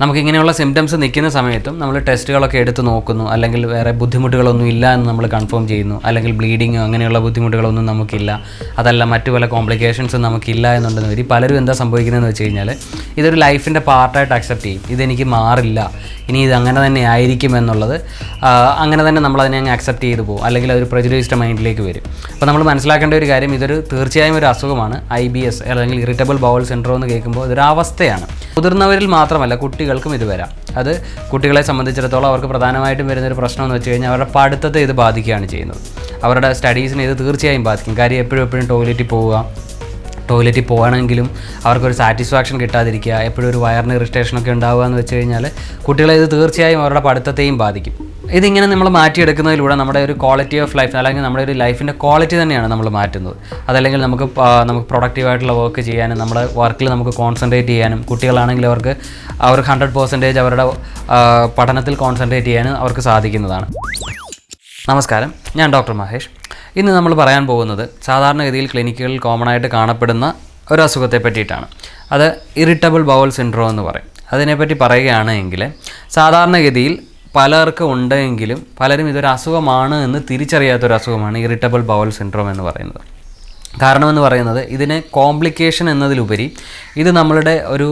നമുക്കിങ്ങനെയുള്ള symptoms നിൽക്കുന്ന സമയത്തും നമ്മൾ ടെസ്റ്റുകളൊക്കെ എടുത്ത് നോക്കുന്നു, അല്ലെങ്കിൽ വേറെ ബുദ്ധിമുട്ടുകളൊന്നും ഇല്ല എന്ന് നമ്മൾ കൺഫേം ചെയ്യുന്നു, അല്ലെങ്കിൽ ബ്ലീഡിങ്ങോ അങ്ങനെയുള്ള ബുദ്ധിമുട്ടുകളൊന്നും നമുക്കില്ല, അതല്ല മറ്റു പല കോംപ്ലിക്കേഷൻസും നമുക്കില്ല എന്നുണ്ടെന്ന് വരി പലരും എന്താ സംഭവിക്കുന്നതെന്ന് വെച്ച് കഴിഞ്ഞാൽ ഇതൊരു ലൈഫിൻ്റെ പാർട്ടായിട്ട് അക്സെപ്റ്റ് ചെയ്യും. ഇതെനിക്ക് മാറില്ല, ഇനി ഇത് അങ്ങനെ തന്നെ ആയിരിക്കും എന്നുള്ളത് അങ്ങനെ തന്നെ നമ്മളതിനെ അങ്ങ് അക്സെപ്റ്റ് ചെയ്ത് പോകും, അല്ലെങ്കിൽ അതൊരു പ്രജുഡൈസ്ഡ് മൈൻഡിലേക്ക് വരും. അപ്പോൾ നമ്മൾ മനസ്സിലാക്കേണ്ട ഒരു കാര്യം, ഇതൊരു തീർച്ചയായും ഒരു അസുഖമാണ്. IBS അല്ലെങ്കിൽ ഇറിറ്റബിൾ ബൗൾ സിൻഡ്രോം എന്ന് കേൾക്കുമ്പോൾ ഇതൊരു അവസ്ഥയാണ്. മുതിർന്നവരിൽ മാത്രമല്ല, കുട്ടികൾക്കും ഇത് വരാം. അത് കുട്ടികളെ സംബന്ധിച്ചിടത്തോളം അവർക്ക് പ്രധാനമായിട്ടും വരുന്നൊരു പ്രശ്നം എന്ന് വെച്ച് കഴിഞ്ഞാൽ അവരുടെ പഠിത്തത്തെ ഇത് ബാധിക്കുകയാണ് ചെയ്യുന്നത്. അവരുടെ സ്റ്റഡീസിനെ ഇത് തീർച്ചയായും ബാധിക്കും. കാര്യം എപ്പോഴും ടോയ്ലറ്റിൽ പോകണമെങ്കിലും അവർക്കൊരു സാറ്റിസ്ഫാക്ഷൻ കിട്ടാതിരിക്കുക, എപ്പോഴും ഒരു വയറിന് ഇറിറ്റേഷനൊക്കെ ഉണ്ടാവുക എന്ന് വെച്ച് കഴിഞ്ഞാൽ കുട്ടികളെ ഇത് തീർച്ചയായും അവരുടെ പഠിത്തത്തെയും ബാധിക്കും. ഇതിങ്ങനെ നമ്മൾ മാറ്റിയെടുക്കുന്നതിലൂടെ നമ്മുടെ ഒരു ക്വാളിറ്റി ഓഫ് ലൈഫ്, അല്ലെങ്കിൽ നമ്മുടെ ഒരു ലൈഫിൻ്റെ ക്വാളിറ്റി തന്നെയാണ് നമ്മൾ മാറ്റുന്നത്. അതല്ലെങ്കിൽ നമുക്ക് പ്രൊഡക്റ്റീവായിട്ടുള്ള വർക്ക് ചെയ്യാനും നമ്മുടെ വർക്കിൽ നമുക്ക് കോൺസെൻട്രേറ്റ് ചെയ്യാനും, കുട്ടികളാണെങ്കിൽ അവർക്ക് 100% അവരുടെ പഠനത്തിൽ കോൺസെൻട്രേറ്റ് ചെയ്യാനും അവർക്ക് സാധിക്കുന്നതാണ്. നമസ്കാരം, ഞാൻ ഡോക്ടർ മഹേഷ്. ഇന്ന് നമ്മൾ പറയാൻ പോകുന്നത് സാധാരണഗതിയിൽ ക്ലിനിക്കുകളിൽ കോമൺ ആയിട്ട് കാണപ്പെടുന്ന ഒരു അസുഖത്തെ പറ്റിയിട്ടാണ്. അത് ഇറിറ്റബിൾ ബൗൾ സിൻഡ്രോം എന്ന് പറയും. അതിനെപ്പറ്റി പറയുകയാണെങ്കിൽ സാധാരണഗതിയിൽ പലർക്കും ഉണ്ടെങ്കിലും പലരും ഇതൊരു അസുഖമാണ് എന്ന് തിരിച്ചറിയാത്തൊരു അസുഖമാണ് ഇറിറ്റബിൾ ബൗൾ സിൻഡ്രോം എന്ന് പറയുന്നത്. കാരണമെന്ന് പറയുന്നത് ഇതിനെ കോംപ്ലിക്കേഷൻ എന്നതിലുപരി ഇത് നമ്മളുടെ ഒരു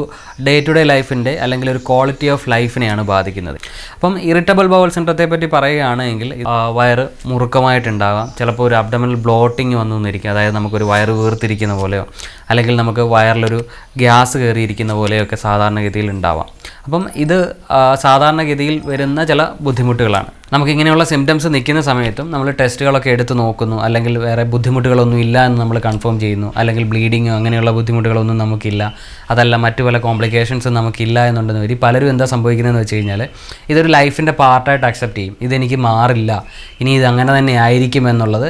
ഡേ ടു ഡേ ലൈഫിൻ്റെ അല്ലെങ്കിൽ ഒരു ക്വാളിറ്റി ഓഫ് ലൈഫിനെയാണ് ബാധിക്കുന്നത്. അപ്പം ഇറിറ്റബിൾ ബൗൾ സിൻഡ്രോത്തെ പറ്റി പറയുകയാണെങ്കിൽ വയറ് മുറുക്കമായിട്ടുണ്ടാകാം, ചിലപ്പോൾ ഒരു അബ്ഡമിനൽ ബ്ലോട്ടിങ് വന്നു എന്നിരിക്കും, അതായത് നമുക്കൊരു വയറ് വീർത്തിരിക്കുന്ന പോലെയോ അല്ലെങ്കിൽ നമുക്ക് വയറിലൊരു ഗ്യാസ് കയറിയിരിക്കുന്ന പോലെയൊക്കെ സാധാരണഗതിയിൽ ഉണ്ടാവാം. അപ്പം ഇത് സാധാരണഗതിയിൽ വരുന്ന ചില ബുദ്ധിമുട്ടുകളാണ്. നമുക്കിങ്ങനെയുള്ള സിംറ്റംസ് നിൽക്കുന്ന സമയത്തും നമ്മൾ ടെസ്റ്റുകളൊക്കെ എടുത്ത് നോക്കുന്നു, അല്ലെങ്കിൽ വേറെ ബുദ്ധിമുട്ടുകളൊന്നും ഇല്ല എന്ന് നമ്മൾ കൺഫേം ചെയ്യുന്നു, അല്ലെങ്കിൽ ബ്ലീഡിങ്ങോ അങ്ങനെയുള്ള ബുദ്ധിമുട്ടുകളൊന്നും നമുക്കില്ല, അതല്ല മറ്റു പല കോംപ്ലിക്കേഷൻസും നമുക്കില്ല എന്നുണ്ടെന്ന് വരി പലരും എന്താ സംഭവിക്കുന്നതെന്ന് വെച്ച് കഴിഞ്ഞാൽ ഇതൊരു ലൈഫിൻ്റെ പാർട്ടായിട്ട് അക്സെപ്റ്റ് ചെയ്യും. ഇതെനിക്ക് മാറില്ല, ഇനി ഇത് അങ്ങനെ തന്നെ ആയിരിക്കും എന്നുള്ളത്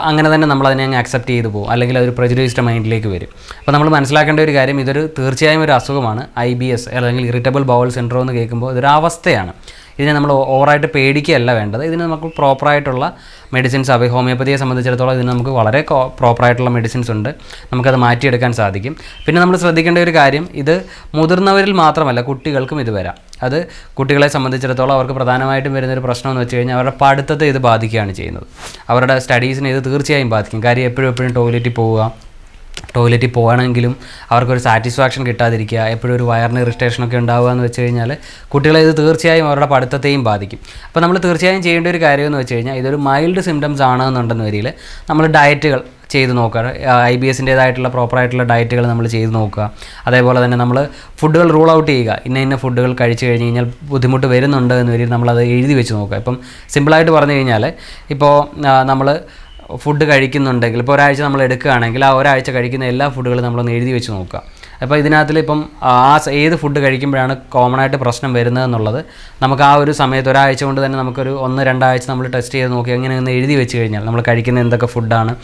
അങ്ങനെ തന്നെ നമ്മളതിനെ അങ്ങ് അക്സെപ്റ്റ് ചെയ്ത് പോകും, അല്ലെങ്കിൽ അതൊരു പ്രജുഡൈസ്ഡ് മൈൻഡിലേക്ക് വരും. അപ്പോൾ നമ്മൾ മനസ്സിലാക്കേണ്ട ഒരു കാര്യം, ഇതൊരു തീർച്ചയായും ഒരു അസുഖമാണ്. IBS അല്ലെങ്കിൽ ഇറിറ്റബിൾ ബൗൾ സിൻഡ്രോം എന്ന് കേൾക്കുമ്പോൾ ഇതൊരു അവസ്ഥയാണ്. ഇതിനെ നമ്മൾ ഓവറായിട്ട് പേടിക്കുകയല്ല വേണ്ടത്. ഇതിന് നമുക്ക് പ്രോപ്പറായിട്ടുള്ള മെഡിസിൻസ് ഹോമിയോപ്പതിയെ സംബന്ധിച്ചിടത്തോളം ഇതിന് നമുക്ക് വളരെ പ്രോപ്പറായിട്ടുള്ള മെഡിസിൻസ് ഉണ്ട്, നമുക്കത് മാറ്റിയെടുക്കാൻ സാധിക്കും. പിന്നെ നമ്മൾ ശ്രദ്ധിക്കേണ്ട ഒരു കാര്യം, ഇത് മുതിർന്നവരിൽ മാത്രമല്ല കുട്ടികൾക്കും ഇത് വരാം. അത് കുട്ടികളെ സംബന്ധിച്ചിടത്തോളം അവർക്ക് പ്രധാനമായിട്ടും വരുന്നൊരു പ്രശ്നം എന്ന് വെച്ച് കഴിഞ്ഞാൽ അവരുടെ പഠിത്തത്തെ ഇത് ബാധിക്കുകയാണ് ചെയ്യുന്നത്. അവരുടെ സ്റ്റഡീസിനെ ഇത് തീർച്ചയായും ബാധിക്കും. കാര്യം എപ്പോഴും ടോയ്ലറ്റിൽ പോകണമെങ്കിലും അവർക്കൊരു സാറ്റിസ്ഫാക്ഷൻ കിട്ടാതിരിക്കുക, എപ്പോഴും ഒരു വയറിന് ഇറിറ്റേഷനൊക്കെ ഉണ്ടാവുക എന്ന് വെച്ച് കഴിഞ്ഞാൽ കുട്ടികളെ ഇത് തീർച്ചയായും അവരുടെ പഠിത്തത്തെയും ബാധിക്കും. അപ്പോൾ നമ്മൾ തീർച്ചയായും ചെയ്യേണ്ട ഒരു കാര്യമെന്ന് വെച്ച് കഴിഞ്ഞാൽ ഇതൊരു മൈൽഡ് സിംറ്റംസ് ആണെന്നുണ്ടെന്ന് വരിയിൽ നമ്മൾ ഡയറ്റുകൾ ചെയ്ത് നോക്കുക. IBSൻ്റേതായിട്ടുള്ള പ്രോപ്പറായിട്ടുള്ള ഡയറ്റുകൾ നമ്മൾ ചെയ്ത് നോക്കുക. അതേപോലെ തന്നെ നമ്മൾ ഫുഡുകൾ റൂൾ ഔട്ട് ചെയ്യുക. ഇന്ന ഫുഡുകൾ കഴിച്ച് കഴിഞ്ഞ് കഴിഞ്ഞാൽ ബുദ്ധിമുട്ട് വരുന്നുണ്ട് എന്ന് വരി നമ്മളത് എഴുതി വെച്ച് നോക്കുക. ഇപ്പം സിമ്പിളായിട്ട് പറഞ്ഞു കഴിഞ്ഞാൽ, ഇപ്പോൾ നമ്മൾ ഫുഡ് കഴിക്കുന്നുണ്ടെങ്കിൽ ഇപ്പോൾ ഒരാഴ്ച നമ്മൾ എടുക്കുകയാണെങ്കിൽ ആ ഒരാഴ്ച കഴിക്കുന്ന എല്ലാ ഫുഡുകളും നമ്മളൊന്ന് എഴുതി വെച്ച് നോക്കുക. അപ്പോൾ ഇതിനകത്തിൽ ഇപ്പം ഏത് ഫുഡ് കഴിക്കുമ്പോഴാണ് കോമൺ ആയിട്ട് പ്രശ്നം വരുന്നതെന്നുള്ളത് നമുക്ക് ആ ഒരു സമയത്ത് ഒരാഴ്ച കൊണ്ട് തന്നെ നമുക്കൊരു 1-2 ആഴ്ച നമ്മൾ ടെസ്റ്റ് ചെയ്ത് നോക്കി അങ്ങനെ ഒന്ന് എഴുതി വെച്ച് കഴിഞ്ഞാൽ നമ്മൾ കഴിക്കുന്ന എന്തൊക്കെ ഫുഡാണ്,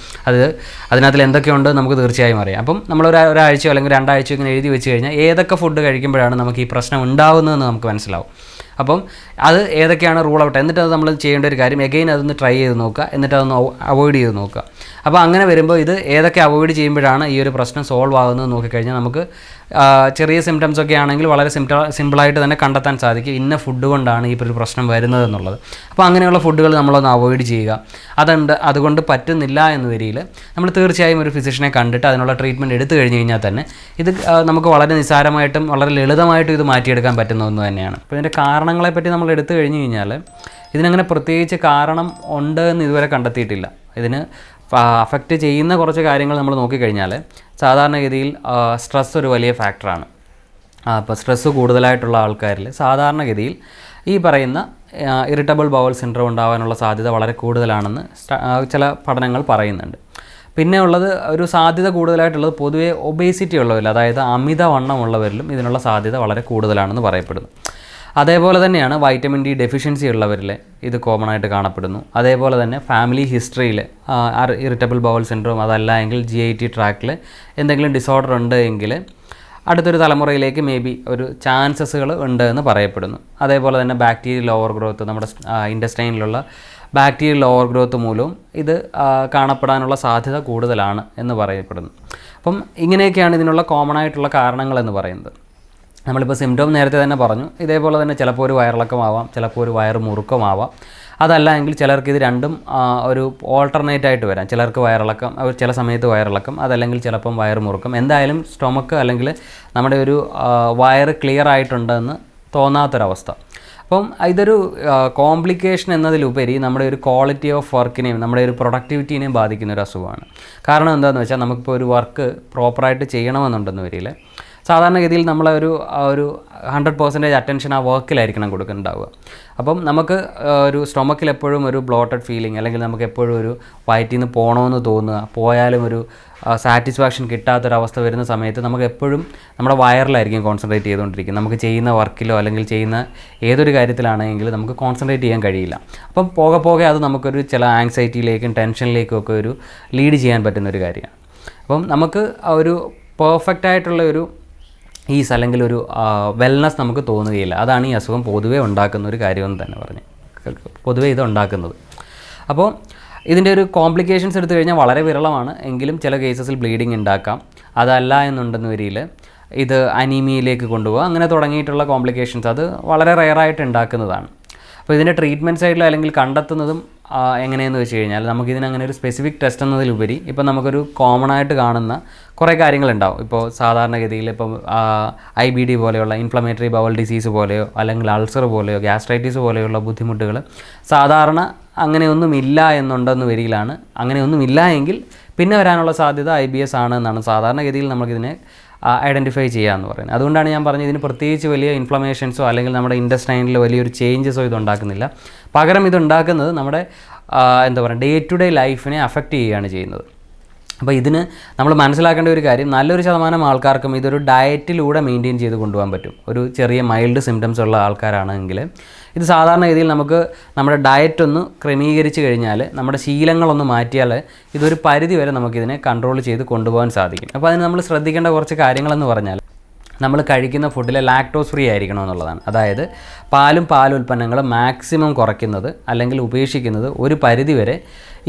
അതിനകത്തിൽ എന്തൊക്കെയുണ്ട് നമുക്ക് തീർച്ചയായും അറിയാം. അപ്പം നമ്മൾ ഒരാഴ്ചയോ അല്ലെങ്കിൽ 2 ആഴ്ചയോ ഇങ്ങനെ എഴുതി വെച്ച് കഴിഞ്ഞാൽ ഏതൊക്കെ ഫുഡ് കഴിക്കുമ്പോഴാണ് നമുക്ക് ഈ പ്രശ്നം ഉണ്ടാകുന്നതെന്ന് നമുക്ക് മനസ്സിലാവും. അപ്പം അത് ഏതൊക്കെയാണ് റൂൾ ഔട്ട്, എന്നിട്ട് അത് നമ്മൾ ചെയ്യേണ്ട ഒരു കാര്യം എഗെയിൻ അതൊന്ന് ട്രൈ ചെയ്ത് നോക്കുക, എന്നിട്ട് അതൊന്ന് അവോയ്ഡ് ചെയ്ത് നോക്കുക. അപ്പോൾ അങ്ങനെ വരുമ്പോൾ ഇത് ഏതൊക്കെ അവോയ്ഡ് ചെയ്യുമ്പോഴാണ് ഈ ഒരു പ്രശ്നം സോൾവ് ആകുന്നത് നോക്കിക്കഴിഞ്ഞാൽ നമുക്ക് ചെറിയ സിംറ്റംസ് ഒക്കെ ആണെങ്കിൽ വളരെ സിമ്പിളായിട്ട് തന്നെ കണ്ടെത്താൻ സാധിക്കും ഇന്ന ഫുഡ് കൊണ്ടാണ് ഈ ഒരു പ്രശ്നം വരുന്നത് എന്നുള്ളത്. അപ്പോൾ അങ്ങനെയുള്ള ഫുഡുകൾ നമ്മളൊന്ന് അവോയ്ഡ് ചെയ്യുക. അതുകൊണ്ട് പറ്റുന്നില്ല എന്ന് വരിയിൽ നമ്മൾ തീർച്ചയായും ഒരു ഫിസിഷ്യനെ കണ്ടിട്ട് അതിനുള്ള ട്രീറ്റ്മെൻറ്റ് എടുത്തു കഴിഞ്ഞ് കഴിഞ്ഞാൽ തന്നെ ഇത് നമുക്ക് വളരെ നിസ്സാരമായിട്ടും വളരെ ലളിതമായിട്ടും ഇത് മാറ്റിയെടുക്കാൻ പറ്റുന്ന ഒന്ന് തന്നെയാണ്. അപ്പോൾ ഇതിൻ്റെ കാരണങ്ങളെപ്പറ്റി നമ്മൾ എടുത്തു കഴിഞ്ഞ് കഴിഞ്ഞാൽ ഇതിനങ്ങനെ പ്രത്യേകിച്ച് കാരണം ഉണ്ട് എന്ന് ഇതുവരെ കണ്ടെത്തിയിട്ടില്ല. ഇതിന് അഫക്റ്റ് ചെയ്യുന്ന കുറച്ച് കാര്യങ്ങൾ നമ്മൾ നോക്കിക്കഴിഞ്ഞാൽ സാധാരണഗതിയിൽ സ്ട്രെസ് ഒരു വലിയ ഫാക്ടറാണ്. അപ്പോൾ സ്ട്രെസ്സ് കൂടുതലായിട്ടുള്ള ആൾക്കാരിൽ സാധാരണഗതിയിൽ ഈ പറയുന്ന ഇറിറ്റബിൾ ബൗൾ സിൻഡ്രോം ഉണ്ടാകാനുള്ള സാധ്യത വളരെ കൂടുതലാണെന്ന് ചില പഠനങ്ങൾ പറയുന്നുണ്ട്. പിന്നെ ഉള്ളത് ഒരു സാധ്യത കൂടുതലായിട്ടുള്ളത് പൊതുവേ ഒബേസിറ്റി ഉള്ളവരിൽ, അതായത് അമിതവണ്ണം ഉള്ളവരിലും ഇതിനുള്ള സാധ്യത വളരെ കൂടുതലാണെന്ന് പറയപ്പെടുന്നു. അതേപോലെ തന്നെയാണ് വൈറ്റമിൻ ഡി ഡെഫിഷ്യൻസി ഉള്ളവരിൽ ഇത് കോമൺ ആയിട്ട് കാണപ്പെടുന്നു. അതേപോലെ തന്നെ ഫാമിലി ഹിസ്റ്ററിയിൽ ഇറിറ്റബിൾ ബൗൾ സിൻഡ്രോം അതല്ല എങ്കിൽ GIT ട്രാക്കിൽ എന്തെങ്കിലും ഡിസോർഡർ ഉണ്ട് എങ്കിൽ അടുത്തൊരു തലമുറയിലേക്ക് ഒരു ചാൻസസുകൾ ഉണ്ട് എന്ന് പറയപ്പെടുന്നു. അതേപോലെ തന്നെ ബാക്ടീരിയൽ ഓവർ ഗ്രോത്ത്, നമ്മുടെ ഇൻറ്റസ്റ്റൈനിലുള്ള ബാക്ടീരിയൽ ഓവർ ഗ്രോത്ത് മൂലവും ഇത് കാണപ്പെടാനുള്ള സാധ്യത കൂടുതലാണ് എന്ന് പറയപ്പെടുന്നു. അപ്പം ഇങ്ങനെയൊക്കെയാണ് ഇതിനുള്ള കോമൺ ആയിട്ടുള്ള കാരണങ്ങൾ എന്ന് പറയുന്നത്. നമ്മളിപ്പോൾ സിംറ്റം നേരത്തെ തന്നെ പറഞ്ഞു, ഇതേപോലെ തന്നെ ചിലപ്പോൾ ഒരു വയറിളക്കമാവാം, ചിലപ്പോൾ ഒരു വയറ് മുറുക്കമാവാം. അതല്ല എങ്കിൽ ചിലർക്ക് ഇത് രണ്ടും ഒരു ഓൾട്ടർനേറ്റ് ആയിട്ട് വരാം. ചിലർക്ക് വയറിളക്കം, ചില സമയത്ത് വയറിളക്കം, അതല്ലെങ്കിൽ ചിലപ്പം വയറ് മുറുക്കം. എന്തായാലും സ്റ്റൊമക്ക് അല്ലെങ്കിൽ നമ്മുടെ ഒരു വയറ് ക്ലിയർ ആയിട്ടുണ്ടെന്ന് തോന്നാത്തൊരവസ്ഥ. അപ്പം ഇതൊരു കോംപ്ലിക്കേഷൻ എന്നതിലുപരി നമ്മുടെ ഒരു ക്വാളിറ്റി ഓഫ് വർക്കിനെയും നമ്മുടെ ഒരു പ്രൊഡക്ടിവിറ്റീനെയും ബാധിക്കുന്ന ഒരു അസുഖമാണ്. കാരണം എന്താണെന്ന് വെച്ചാൽ നമുക്കിപ്പോൾ ഒരു വർക്ക് പ്രോപ്പറായിട്ട് ചെയ്യണമെന്നുണ്ടെന്ന് വരില്ല, സാധാരണഗതിയിൽ നമ്മളൊരു 100% അറ്റൻഷൻ ആ വർക്കിലായിരിക്കണം കൊടുക്കുന്നുണ്ടാവുക. അപ്പം നമുക്ക് ഒരു സ്റ്റൊമക്കിൽ എപ്പോഴും ഒരു ബ്ലോട്ടഡ് ഫീലിംഗ്, അല്ലെങ്കിൽ നമുക്ക് എപ്പോഴും ഒരു വയറ്റിൽ നിന്ന് പോകണമെന്ന് തോന്നുക, പോയാലും ഒരു സാറ്റിസ്ഫാക്ഷൻ കിട്ടാത്തൊരവസ്ഥ വരുന്ന സമയത്ത് നമുക്ക് എപ്പോഴും നമ്മുടെ വയറിലായിരിക്കും കോൺസെൻട്രേറ്റ് ചെയ്തുകൊണ്ടിരിക്കും. നമുക്ക് ചെയ്യുന്ന വർക്കിലോ അല്ലെങ്കിൽ ചെയ്യുന്ന ഏതൊരു കാര്യത്തിലാണെങ്കിലും നമുക്ക് കോൺസെൻട്രേറ്റ് ചെയ്യാൻ കഴിയില്ല. അപ്പം പോകെ പോകെ അത് നമുക്കൊരു ചില ആങ്സൈറ്റിയിലേക്കും ടെൻഷനിലേക്കും ഒക്കെ ഒരു ലീഡ് ചെയ്യാൻ പറ്റുന്നൊരു കാര്യമാണ്. അപ്പം നമുക്ക് ഒരു പെർഫെക്റ്റ് ആയിട്ടുള്ള ഒരു ഈസ് അല്ലെങ്കിൽ ഒരു വെൽനെസ് നമുക്ക് തോന്നുകയില്ല. അതാണ് ഈ അസുഖം പൊതുവേ ഉണ്ടാക്കുന്ന ഒരു കാര്യമെന്ന് തന്നെ പറഞ്ഞു, പൊതുവേ ഇത് ഉണ്ടാക്കുന്നത്. അപ്പോൾ ഇതിൻ്റെ ഒരു കോംപ്ലിക്കേഷൻസ് എടുത്തു കഴിഞ്ഞാൽ വളരെ വിരളമാണ്, എങ്കിലും ചില കേസസിൽ ബ്ലീഡിങ് ഉണ്ടാക്കാം. അതല്ല എന്നുണ്ടെന്ന് വരിയിൽ ഇത് അനീമിയയിലേക്ക് കൊണ്ടുപോകുക, അങ്ങനെ തുടങ്ങിയിട്ടുള്ള കോംപ്ലിക്കേഷൻസ് അത് വളരെ റെയറായിട്ട് ഉണ്ടാക്കുന്നതാണ്. അപ്പോൾ ഇതിൻ്റെ ട്രീറ്റ്മെൻറ്റ് സൈഡിൽ അല്ലെങ്കിൽ കണ്ടെത്തുന്നതും എങ്ങനെയെന്ന് വെച്ച് കഴിഞ്ഞാൽ നമുക്കിതിനങ്ങനെ ഒരു സ്പെസിഫിക് ടെസ്റ്റ് എന്നതിലുപരി ഇപ്പം നമുക്കൊരു കോമൺ ആയിട്ട് കാണുന്ന കുറേ കാര്യങ്ങളുണ്ടാവും. ഇപ്പോൾ സാധാരണഗതിയിൽ ഇപ്പം IBD പോലെയുള്ള ഇൻഫ്ലമേറ്ററി ബവൽ ഡിസീസ് പോലെയോ അല്ലെങ്കിൽ അൾസർ പോലെയോ ഗ്യാസ്ട്രൈറ്റിസ് പോലെയുള്ള ബുദ്ധിമുട്ടുകൾ സാധാരണ അങ്ങനെയൊന്നുമില്ല എന്നുണ്ടെന്ന് വരികയിലാണ്. അങ്ങനെയൊന്നുമില്ല എങ്കിൽ പിന്നെ വരാനുള്ള സാധ്യത IBS ആണ് എന്നാണ് സാധാരണഗതിയിൽ നമുക്കിതിനെ ഐഡൻറ്റിഫൈ ചെയ്യാമെന്ന് പറയുന്നത്. അതുകൊണ്ടാണ് ഞാൻ പറഞ്ഞത് ഇതിന് പ്രത്യേകിച്ച് വലിയ ഇൻഫ്ലമേഷൻസോ അല്ലെങ്കിൽ നമ്മുടെ ഇൻറ്റസ്റ്റൈനിൽ വലിയൊരു ചേഞ്ചസോ ഇതുണ്ടാക്കുന്നില്ല. പകരം ഇതുണ്ടാക്കുന്നത് നമ്മുടെ എന്താ പറയുക ഡേ ടു ഡേ ലൈഫിനെ അഫക്റ്റ് ചെയ്യുകയാണ് ചെയ്യുന്നത്. അപ്പോൾ ഇതിന് നമ്മൾ മനസ്സിലാക്കേണ്ട ഒരു കാര്യം, നല്ലൊരു ശതമാനം ആൾക്കാർക്കും ഇതൊരു ഡയറ്റിലൂടെ മെയിൻറ്റെയിൻ ചെയ്ത് കൊണ്ടുപോകാൻ പറ്റും. ഒരു ചെറിയ മൈൽഡ് സിംറ്റംസ് ഉള്ള ആൾക്കാരാണെങ്കിൽ ഇത് സാധാരണഗതിയിൽ നമുക്ക് നമ്മുടെ ഡയറ്റ് ഒന്ന് ക്രമീകരിച്ച് കഴിഞ്ഞാൽ, നമ്മുടെ ശീലങ്ങളൊന്ന് മാറ്റിയാൽ ഇതൊരു പരിധി വരെ നമുക്കിതിനെ കൺട്രോൾ ചെയ്ത് കൊണ്ടുപോകാൻ സാധിക്കും. അപ്പോൾ അതിന് നമ്മൾ ശ്രദ്ധിക്കേണ്ട കുറച്ച് കാര്യങ്ങളെന്ന് പറഞ്ഞാൽ, നമ്മൾ കഴിക്കുന്ന ഫുഡിൽ ലാക്ടോസ് ഫ്രീ ആയിരിക്കണം എന്നുള്ളതാണ്. അതായത് പാലുൽപ്പന്നങ്ങൾ മാക്സിമം കുറയ്ക്കുന്നത് അല്ലെങ്കിൽ ഉപേക്ഷിക്കുന്നത് ഒരു പരിധി വരെ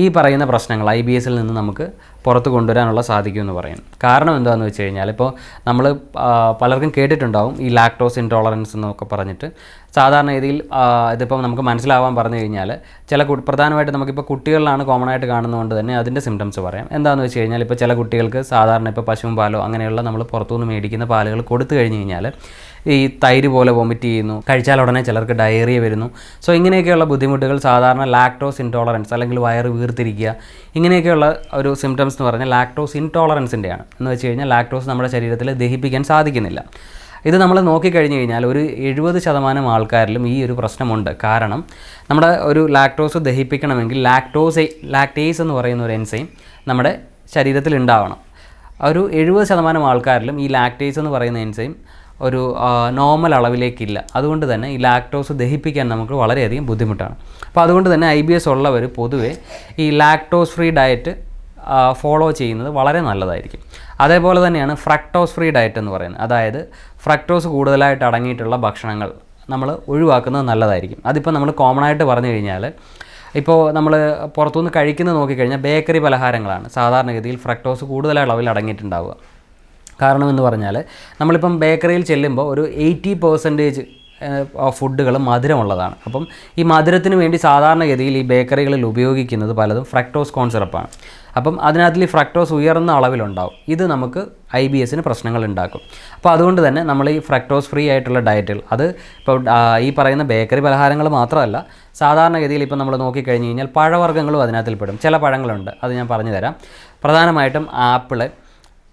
ഈ പറയുന്ന പ്രശ്നങ്ങൾ IBSൽ നിന്ന് നമുക്ക് പുറത്ത് കൊണ്ടുവരാനുള്ള സാധിക്കുമെന്ന് പറയും. കാരണം എന്താണെന്ന് വെച്ച് കഴിഞ്ഞാൽ, ഇപ്പോൾ നമ്മൾ പലർക്കും കേട്ടിട്ടുണ്ടാവും ഈ ലാക്ടോസ് ഇൻടോളറൻസ് എന്നൊക്കെ പറഞ്ഞിട്ട്. സാധാരണ രീതിയിൽ ഇതിപ്പം നമുക്ക് മനസ്സിലാവാൻ പറഞ്ഞു കഴിഞ്ഞാൽ പ്രധാനമായിട്ട് നമുക്കിപ്പോൾ കുട്ടികളിലാണ് കോമൺ ആയിട്ട് കാണുന്നതുകൊണ്ട് തന്നെ അതിൻ്റെ സിംറ്റംസ് പറയാം. എന്താണെന്ന് വെച്ച് കഴിഞ്ഞാൽ, ഇപ്പോൾ ചില കുട്ടികൾക്ക് സാധാരണ ഇപ്പോൾ പശുവും പാലോ അങ്ങനെയുള്ള നമ്മൾ പുറത്തുനിന്ന് മേടിക്കുന്ന പാലുകൾ കൊടുത്തു കഴിഞ്ഞ് കഴിഞ്ഞാൽ ഈ തൈര് പോലെ വൊമിറ്റ് ചെയ്യുന്നു, കഴിച്ചാൽ ഉടനെ ചിലർക്ക് ഡയറിയ വരുന്നു. സോ ഇങ്ങനെയൊക്കെയുള്ള ബുദ്ധിമുട്ടുകൾ സാധാരണ ലാക്ടോസ് ഇൻടോളറൻസ് അല്ലെങ്കിൽ വയറ് വീർത്തിരിക്കുക, ഇങ്ങനെയൊക്കെയുള്ള ഒരു സിംറ്റംസ് എന്ന് പറഞ്ഞാൽ ലാക്ടോസ് ഇൻടോളറൻസിൻ്റെയാണ്. എന്ന് വെച്ച് കഴിഞ്ഞാൽ ലാക്ടോസ് നമ്മുടെ ശരീരത്തിൽ ദഹിപ്പിക്കാൻ സാധിക്കുന്നില്ല. ഇത് നമ്മൾ നോക്കിക്കഴിഞ്ഞ് കഴിഞ്ഞാൽ ഒരു 70% ആൾക്കാരിലും ഈ ഒരു പ്രശ്നമുണ്ട്. കാരണം നമ്മുടെ ഒരു ലാക്ടോസ് ദഹിപ്പിക്കണമെങ്കിൽ ലാക്ടേസ് എന്ന് പറയുന്ന ഒരു എൻസൈം നമ്മുടെ ശരീരത്തിൽ ഉണ്ടാവണം. ഒരു 70% ആൾക്കാരിലും ഈ ലാക്ടേസ് എന്ന് പറയുന്ന എൻസൈം ഒരു നോർമൽ അളവിലേക്കില്ല. അതുകൊണ്ട് തന്നെ ഈ ലാക്ടോസ് ദഹിപ്പിക്കാൻ നമുക്ക് വളരെയധികം ബുദ്ധിമുട്ടാണ്. അപ്പോൾ അതുകൊണ്ട് തന്നെ IBS ഉള്ളവർ പൊതുവേ ഈ ലാക്ടോസ് ഫ്രീ ഡയറ്റ് ഫോളോ ചെയ്യുന്നത് വളരെ നല്ലതായിരിക്കും. അതേപോലെ തന്നെയാണ് ഫ്രക്ടോസ് ഫ്രീ ഡയറ്റ് എന്ന് പറയുന്നത്. അതായത് ഫ്രക്ടോസ് കൂടുതലായിട്ട് അടങ്ങിയിട്ടുള്ള ഭക്ഷണങ്ങൾ നമ്മൾ ഒഴിവാക്കുന്നത് നല്ലതായിരിക്കും. അതിപ്പോൾ നമ്മൾ കോമൺ ആയിട്ട് പറഞ്ഞു കഴിഞ്ഞാൽ, ഇപ്പോൾ നമ്മൾ പുറത്തുനിന്ന് കഴിക്കുന്നത് നോക്കിക്കഴിഞ്ഞാൽ ബേക്കറി പലഹാരങ്ങളാണ് സാധാരണഗതിയിൽ ഫ്രക്ടോസ് കൂടുതൽ അളവിൽ അടങ്ങിയിട്ടുണ്ടാവുക. കാരണം എന്ന് പറഞ്ഞാൽ, നമ്മളിപ്പം ബേക്കറിയിൽ ചെല്ലുമ്പോൾ ഒരു 80% ഫുഡുകൾ മധുരമുള്ളതാണ്. അപ്പം ഈ മധുരത്തിന് വേണ്ടി സാധാരണഗതിയിൽ ഈ ബേക്കറികളിൽ ഉപയോഗിക്കുന്നത് പലതും ഫ്രക്ടോസ് കോൺ സിറപ്പാണ്. അപ്പം അതിനകത്തിൽ ഈ ഫ്രക്ടോസ് ഉയർന്ന അളവിലുണ്ടാവും. ഇത് നമുക്ക് IBSന് പ്രശ്നങ്ങൾ ഉണ്ടാക്കും. അപ്പോൾ അതുകൊണ്ട് തന്നെ നമ്മൾ ഈ ഫ്രക്ടോസ് ഫ്രീ ആയിട്ടുള്ള ഡയറ്റുകൾ, അത് ഇപ്പോൾ ഈ പറയുന്ന ബേക്കറി പലഹാരങ്ങൾ മാത്രമല്ല, സാധാരണഗതിയിൽ ഇപ്പോൾ നമ്മൾ നോക്കിക്കഴിഞ്ഞ് കഴിഞ്ഞാൽ പഴവർഗ്ഗങ്ങളും അതിനകത്തിൽ പെടും. ചില പഴങ്ങളുണ്ട്, അത് ഞാൻ പറഞ്ഞു തരാം. പ്രധാനമായിട്ടും ആപ്പിള്,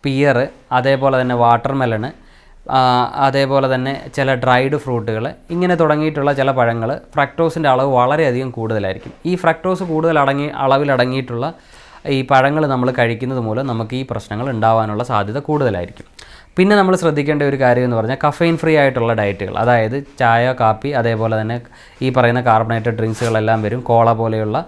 പിയർ, അതേപോലെ തന്നെ വാട്ടർമെലണ്, അതേപോലെ തന്നെ ചില ഡ്രൈഡ് ഫ്രൂട്ടുകൾ, ഇങ്ങനെ തുടങ്ങിയിട്ടുള്ള ചില പഴങ്ങൾ ഫ്രക്ടോസിൻ്റെ അളവ് വളരെയധികം കൂടുതലായിരിക്കും. ഈ ഫ്രക്ടോസ് കൂടുതൽ അളവിലടങ്ങിയിട്ടുള്ള ഈ പഴങ്ങൾ നമ്മൾ കഴിക്കുന്നത് മൂലം നമുക്ക് ഈ പ്രശ്നങ്ങൾ ഉണ്ടാവാനുള്ള സാധ്യത കൂടുതലായിരിക്കും. പിന്നെ നമ്മൾ ശ്രദ്ധിക്കേണ്ട ഒരു കാര്യം എന്ന് പറഞ്ഞാൽ കഫെയിൻ ഫ്രീ ആയിട്ടുള്ള ഡയറ്റുകൾ, അതായത് ചായ, കാപ്പി, അതേപോലെ തന്നെ ഈ പറയുന്ന കാർബണേറ്റഡ് ഡ്രിങ്ക്സുകളെല്ലാം വരും. കോള പോലെയുള്ള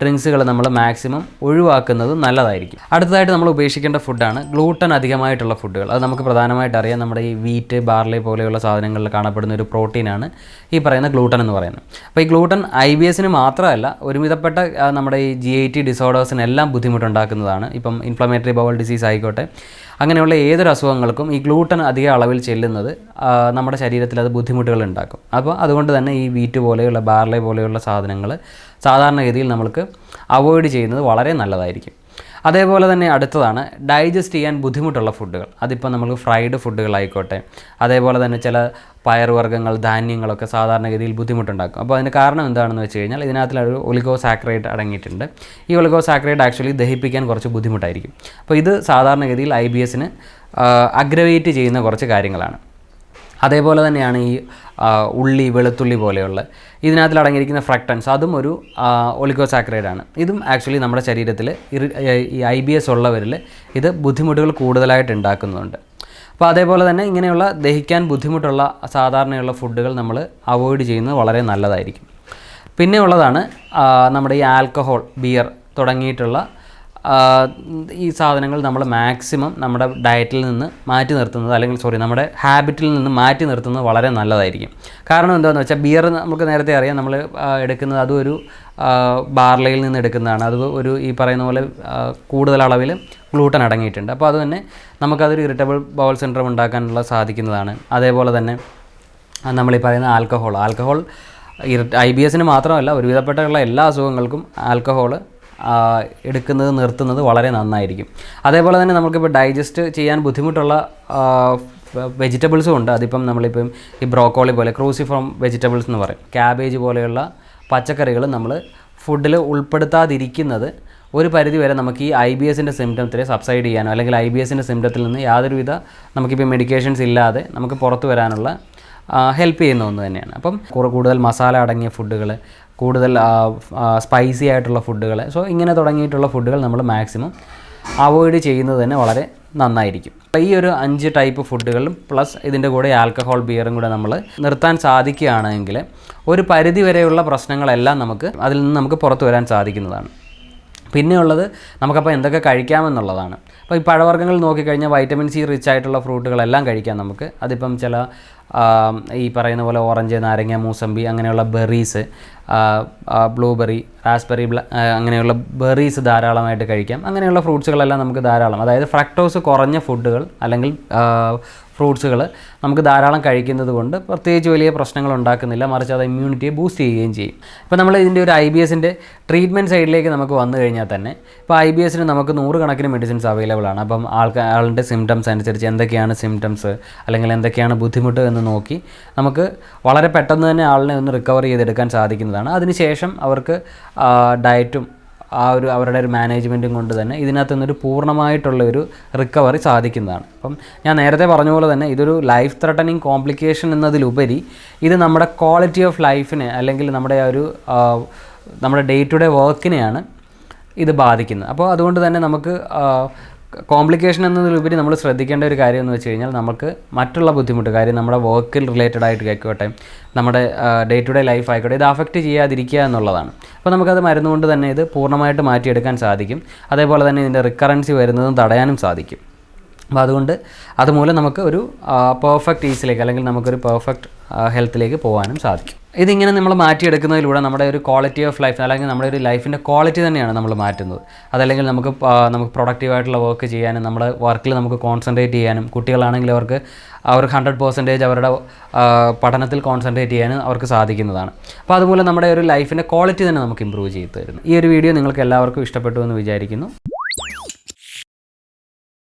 ഡ്രിങ്ക്സുകൾ നമ്മൾ മാക്സിമം ഒഴിവാക്കുന്നത് നല്ലതായിരിക്കും. അടുത്തതായിട്ട് നമ്മൾ ഉപേക്ഷിക്കേണ്ട ഫുഡാണ് ഗ്ലൂട്ടൻ അധികമായിട്ടുള്ള ഫുഡുകൾ. അത് നമുക്ക് പ്രധാനമായിട്ട് അറിയാം, നമ്മുടെ ഈ വീറ്റ്, ബാർലി പോലെയുള്ള സാധനങ്ങളിൽ കാണപ്പെടുന്ന ഒരു പ്രോട്ടീനാണ് ഈ പറയുന്ന ഗ്ലൂട്ടൻ എന്ന് പറയുന്നത്. അപ്പോൾ ഈ ഗ്ലൂട്ടൻ IBSന് മാത്രമല്ല, ഒരുവിധപ്പെട്ട നമ്മുടെ ഈ GIT ഡിസോർഡേഴ്സിനെല്ലാം ബുദ്ധിമുട്ടുണ്ടാക്കുന്നതാണ്. ഇപ്പം ഇൻഫ്ലമേറ്ററി ബവൽ ഡിസീസ് ആയിക്കോട്ടെ, അങ്ങനെയുള്ള ഏതൊരു അസുഖങ്ങൾക്കും ഈ ഗ്ലൂട്ടൻ അധിക അളവിൽ ചെല്ലുന്നത് നമ്മുടെ ശരീരത്തിൽ അത് ബുദ്ധിമുട്ടുകൾ ഉണ്ടാക്കും. അപ്പോൾ അതുകൊണ്ട് തന്നെ ഈ വീറ്റ് പോലെയുള്ള ബാർലി പോലെയുള്ള സാധനങ്ങൾ സാധാരണഗതിയിൽ നമുക്ക് അവോയ്ഡ് ചെയ്യുന്നത് വളരെ നല്ലതായിരിക്കും. അതേപോലെ തന്നെ അടുത്തതാണ് ഡൈജസ്റ്റ് ചെയ്യാൻ ബുദ്ധിമുട്ടുള്ള ഫുഡുകൾ. അതിപ്പോൾ നമുക്ക് ഫ്രൈഡ് ഫുഡുകളായിക്കോട്ടെ, അതേപോലെ തന്നെ ചില പയറുവർഗ്ഗങ്ങൾ, ധാന്യങ്ങളൊക്കെ സാധാരണഗതിയിൽ ബുദ്ധിമുട്ടുണ്ടാക്കും. അപ്പോൾ അതിന് കാരണം എന്താണെന്ന് വെച്ച് കഴിഞ്ഞാൽ ഇതിനകത്തൊരു ഒലിഗോസാക്കറൈഡ് അടങ്ങിയിട്ടുണ്ട്. ഈ ഒലിഗോസാക്കറൈഡ് ആക്ച്വലി ദഹിപ്പിക്കാൻ കുറച്ച് ബുദ്ധിമുട്ടായിരിക്കും. അപ്പോൾ ഇത് സാധാരണഗതിയിൽ IBSന് അഗ്രവേറ്റ് ചെയ്യുന്ന കുറച്ച് കാര്യങ്ങളാണ്. അതേപോലെ തന്നെയാണ് ഈ ഉള്ളി, വെളുത്തുള്ളി പോലെയുള്ള ഇതിനകത്തിൽ അടങ്ങിയിരിക്കുന്ന ഫ്രക്ടൻസ്, അതും ഒരു ഒലിഗോസാക്കറൈഡാണ്. ഇതും ആക്ച്വലി നമ്മുടെ ശരീരത്തിൽ ഈ IBS ഉള്ളവരിൽ ഇത് ബുദ്ധിമുട്ടുകൾ കൂടുതലായിട്ട് ഉണ്ടാക്കുന്നുണ്ട്. അപ്പോൾ അതേപോലെ തന്നെ ഇങ്ങനെയുള്ള ദഹിക്കാൻ ബുദ്ധിമുട്ടുള്ള സാധാരണയുള്ള ഫുഡുകൾ നമ്മൾ അവോയ്ഡ് ചെയ്യുന്നത് വളരെ നല്ലതായിരിക്കും. പിന്നെ ഉള്ളതാണ് നമ്മുടെ ഈ ആൽക്കഹോൾ, ബിയർ തുടങ്ങിയിട്ടുള്ള ഈ സാധനങ്ങൾ നമ്മൾ മാക്സിമം നമ്മുടെ ഡയറ്റിൽ നിന്ന് മാറ്റി നിർത്തുന്നത്, അല്ലെങ്കിൽ നമ്മുടെ ഹാബിറ്റിൽ നിന്ന് മാറ്റി നിർത്തുന്നത് വളരെ നല്ലതായിരിക്കും. കാരണം എന്താണെന്ന് വെച്ചാൽ ബിയർ നമുക്ക് നേരത്തെ അറിയാം, നമ്മൾ എടുക്കുന്നത് അതും ഒരു ബാർലയിൽ നിന്ന് എടുക്കുന്നതാണ്. അത് ഒരു ഈ പറയുന്ന പോലെ കൂടുതൽ അളവിൽ ഗ്ലൂട്ടൻ അടങ്ങിയിട്ടുണ്ട്. അപ്പോൾ അത് തന്നെ നമുക്കതൊരു ഇറിറ്റബിൾ ബൗൾ സിൻഡ്രോം ഉണ്ടാക്കാനുള്ള സാധിക്കുന്നതാണ്. അതേപോലെ തന്നെ നമ്മളീ പറയുന്ന ആൽക്കഹോൾ IBSന് മാത്രമല്ല, ഒരുവിധപ്പെട്ടുള്ള എല്ലാ അസുഖങ്ങൾക്കും ആൽക്കഹോൾ എടുക്കുന്നത് നിർത്തുന്നത് വളരെ നന്നായിരിക്കും. അതേപോലെ തന്നെ നമുക്കിപ്പോൾ ഡൈജസ്റ്റ് ചെയ്യാൻ ബുദ്ധിമുട്ടുള്ള വെജിറ്റബിൾസും ഉണ്ട്. അതിപ്പം നമ്മളിപ്പം ഈ ബ്രോക്കോളി പോലെ ക്രൂസിഫോം വെജിറ്റബിൾസ് എന്ന് പറയും, ക്യാബേജ് പോലെയുള്ള പച്ചക്കറികൾ നമ്മൾ ഫുഡിൽ ഉൾപ്പെടുത്താതിരിക്കുന്നത് ഒരു പരിധി വരെ നമുക്ക് ഈ IBSൻ്റെ സിംറ്റംസിനെ സബ്സൈഡ് ചെയ്യാനോ, അല്ലെങ്കിൽ IBSൻ്റെ സിംറ്റത്തിൽ നിന്ന് യാതൊരുവിധ നമുക്കിപ്പോൾ മെഡിക്കേഷൻസ് ഇല്ലാതെ നമുക്ക് പുറത്തു വരാനുള്ള ഹെൽപ്പ് ചെയ്യുന്ന ഒന്ന് തന്നെയാണ്. അപ്പം കൂടുതൽ മസാല അടങ്ങിയ ഫുഡുകൾ, കൂടുതൽ സ്പൈസി ആയിട്ടുള്ള ഫുഡുകൾ, ഇങ്ങനെ തുടങ്ങിയിട്ടുള്ള ഫുഡുകൾ നമ്മൾ മാക്സിമം അവോയ്ഡ് ചെയ്യുന്നത് തന്നെ വളരെ നന്നായിരിക്കും. അപ്പോൾ ഈ ഒരു 5 ടൈപ്പ് ഫുഡുകളും പ്ലസ് ഇതിൻ്റെ കൂടെ ആൽക്കഹോൾ, ബിയറും കൂടെ നമ്മൾ നിർത്താൻ സാധിക്കുകയാണെങ്കിൽ ഒരു പരിധി വരെയുള്ള പ്രശ്നങ്ങളെല്ലാം അതിൽ നിന്ന് നമുക്ക് പുറത്തു വരാൻ സാധിക്കുന്നതാണ്. പിന്നെയുള്ളത് നമുക്കപ്പോൾ എന്തൊക്കെ കഴിക്കാമെന്നുള്ളതാണ്. അപ്പോൾ ഈ പഴവർഗ്ഗങ്ങൾ നോക്കിക്കഴിഞ്ഞാൽ വൈറ്റമിൻ C റിച്ച് ആയിട്ടുള്ള ഫ്രൂട്ടുകളെല്ലാം കഴിക്കാം നമുക്ക്. അതിപ്പം ചില ഈ പറയുന്ന പോലെ ഓറഞ്ച്, നാരങ്ങ, മൂസമ്പി അങ്ങനെയുള്ള ബെറീസ്, ബ്ലൂബെറി, റാസ്ബെറി അങ്ങനെയുള്ള ബെറീസ് ധാരാളമായിട്ട് കഴിക്കാം. അങ്ങനെയുള്ള ഫ്രൂട്ട്സുകളെല്ലാം നമുക്ക് ധാരാളം, അതായത് ഫ്രക്ടോസ് കുറഞ്ഞ ഫുഡുകൾ അല്ലെങ്കിൽ ഫ്രൂട്ട്സുകൾ നമുക്ക് ധാരാളം കഴിക്കുന്നത് കൊണ്ട് പ്രത്യേകിച്ച് വലിയ പ്രശ്നങ്ങൾ ഉണ്ടാക്കുന്നില്ല, മറിച്ച് അത് ഇമ്മ്യൂണിറ്റിയെ ബൂസ്റ്റ് ചെയ്യുകയും ചെയ്യും. ഇപ്പോൾ നമ്മൾ ഇതിൻ്റെ ഒരു IBSൻ്റെ ട്രീറ്റ്മെൻറ്റ് സൈഡിലേക്ക് നമുക്ക് വന്നു കഴിഞ്ഞാൽ തന്നെ ഇപ്പോൾ IBSന് നമുക്ക് 100 കണക്കിന് മെഡിസിൻസ് അവൈലബിൾ ആണ്. അപ്പം ആളുടെ സിംറ്റംസ് അനുസരിച്ച് എന്തൊക്കെയാണ് സിംറ്റംസ് അല്ലെങ്കിൽ എന്തൊക്കെയാണ് ബുദ്ധിമുട്ട് എന്ന് നോക്കി നമുക്ക് വളരെ പെട്ടെന്ന് തന്നെ ആളിനെ ഒന്ന് റിക്കവർ ചെയ്തെടുക്കാൻ സാധിക്കുന്നതാണ്. അതിനുശേഷം അവർക്ക് ഡയറ്റും അവരുടെ ഒരു മാനേജ്മെൻറ്റും കൊണ്ട് തന്നെ ഇതിനകത്ത് നിന്നൊരു പൂർണ്ണമായിട്ടുള്ളൊരു റിക്കവറി സാധിക്കുന്നതാണ്. അപ്പം ഞാൻ നേരത്തെ പറഞ്ഞ പോലെ തന്നെ ഇതൊരു ലൈഫ് ത്രെട്ടനിങ് കോംപ്ലിക്കേഷൻ എന്നതിലുപരി ഇത് നമ്മുടെ ക്വാളിറ്റി ഓഫ് ലൈഫിനെ, അല്ലെങ്കിൽ നമ്മുടെ ഡേ ടു ഡേ വർക്കിനെയാണ് ഇത് ബാധിക്കുന്നത്. അപ്പോൾ അതുകൊണ്ട് തന്നെ നമുക്ക് കോംപ്ലിക്കേഷൻ എന്നതിലുപരി നമ്മൾ ശ്രദ്ധിക്കേണ്ട ഒരു കാര്യം എന്ന് വെച്ച് കഴിഞ്ഞാൽ നമുക്ക് മറ്റുള്ള ബുദ്ധിമുട്ട്, കാര്യം നമ്മുടെ വർക്കിൽ റിലേറ്റഡ് ആയിട്ട് ആയിക്കോട്ടെ, നമ്മുടെ ഡേ ടു ഡേ ലൈഫ് ആയിക്കോട്ടെ, ഇത് അഫക്റ്റ് ചെയ്യാതിരിക്കുക എന്നുള്ളതാണ്. അപ്പോൾ നമുക്കത് മരുന്നുകൊണ്ട് തന്നെ ഇത് പൂർണ്ണമായിട്ട് മാറ്റിയെടുക്കാൻ സാധിക്കും. അതേപോലെ തന്നെ ഇതിൻ്റെ റിക്കറൻസി വരുന്നതും തടയാനും സാധിക്കും. അപ്പോൾ അതുമൂലം നമുക്ക് ഒരു പെർഫെക്റ്റ് ഈസിലേക്ക്, അല്ലെങ്കിൽ നമുക്കൊരു പെർഫെക്റ്റ് ഹെൽത്തിലേക്ക് പോകാനും സാധിക്കും. ഇതിങ്ങനെ നമ്മൾ മാറ്റിയെടുക്കുന്നതിലൂടെ നമ്മുടെ ഒരു ക്വാളിറ്റി ഓഫ് ലൈഫ്, അല്ലെങ്കിൽ നമ്മുടെ ഒരു ലൈഫിൻ്റെ ക്വാളിറ്റി തന്നെയാണ് നമ്മൾ മാറ്റുന്നത്. അതല്ലെങ്കിൽ നമുക്ക് പ്രൊഡക്റ്റീവായിട്ടുള്ള വർക്ക് ചെയ്യാനും നമ്മുടെ വർക്കിൽ നമുക്ക് കോൺസെൻട്രേറ്റ് ചെയ്യാനും, കുട്ടികളാണെങ്കിൽ അവർക്ക് 100% അവരുടെ പഠനത്തിൽ കോൺസെൻട്രേറ്റ് ചെയ്യാനും അവർക്ക് സാധിക്കുന്നതാണ്. അപ്പോൾ അതുപോലെ നമ്മുടെ ഒരു ലൈഫിൻ്റെ ക്വാളിറ്റി തന്നെ നമുക്ക് ഇമ്പ്രൂവ് ചെയ്ത് തരുന്നു. ഈ ഒരു വീഡിയോ നിങ്ങൾക്ക് എല്ലാവർക്കും ഇഷ്ടപ്പെട്ടു എന്ന് വിചാരിക്കുന്നു.